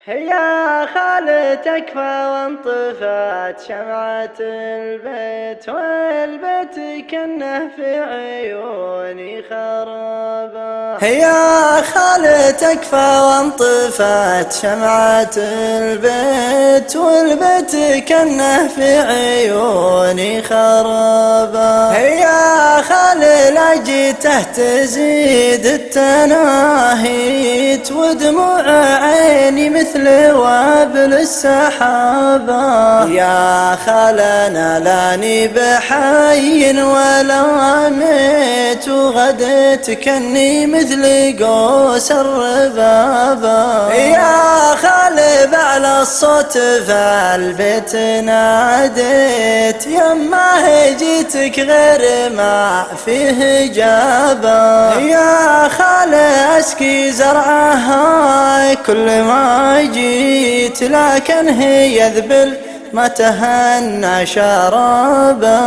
يا خال تكفى وانطفت شمعة البيت، والبيت كنه في عيوني خرابة. يا خال تكفى وانطفت شمعة البيت، والبيت كنه في عيوني خرابة. يا خال لا جيته تزيد التناهيت، ودموع عيني مثل وابل السحابة. يا خالنا لاني بحي ولا ميت، وغدت كني مثل قوس الربابة. يا خال بعلى الصوت فالبيت ناديت، يما جيتك غير ما فيه جابة. يا خال اسكي زرعها كل ما جيت، لكن هي يذبل ما تهنى شرابا.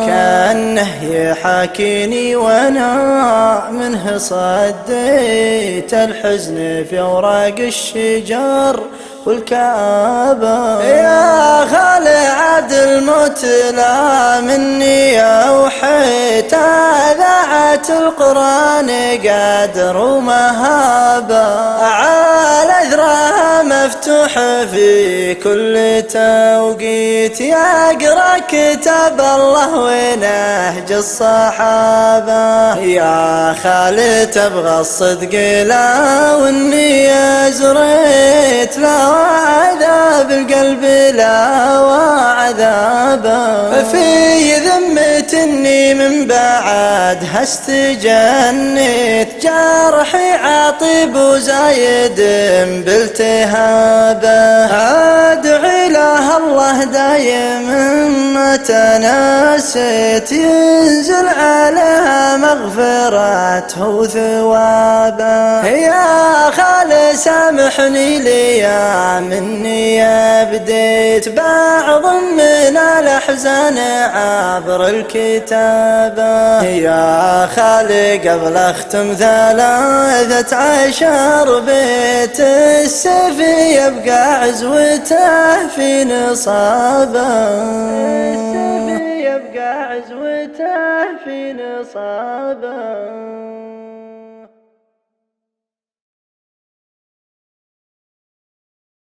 كأنه يحاكيني وانا منه صديت الحزن في اوراق الشجر والكآبة. يا خال عاد الموت لا مني اوحيت، اذاعت القرآن قادر ومهابة. على اثرها مفتوح في كل توقيت، يقرأ كتاب الله ونهج الصحابة. يا خال تبغى الصدق لا والنية زريت، لا وعذاب القلب لا وعذابه. في ذمة اني من بعدها استجنيت، جرحي عاطب وزايد بالتهابه. ادعي له الله دايم ما تناسيت، ينزل عليها مغفرته وثوابه. يا خال سامحني لي مني بديت بعض من الاحزان عبر الكتابة. يا خالي قبل اختم 13 بيت، السيف يبقى عزوته في نصابه. السيف يبقى عزوته في نصابه.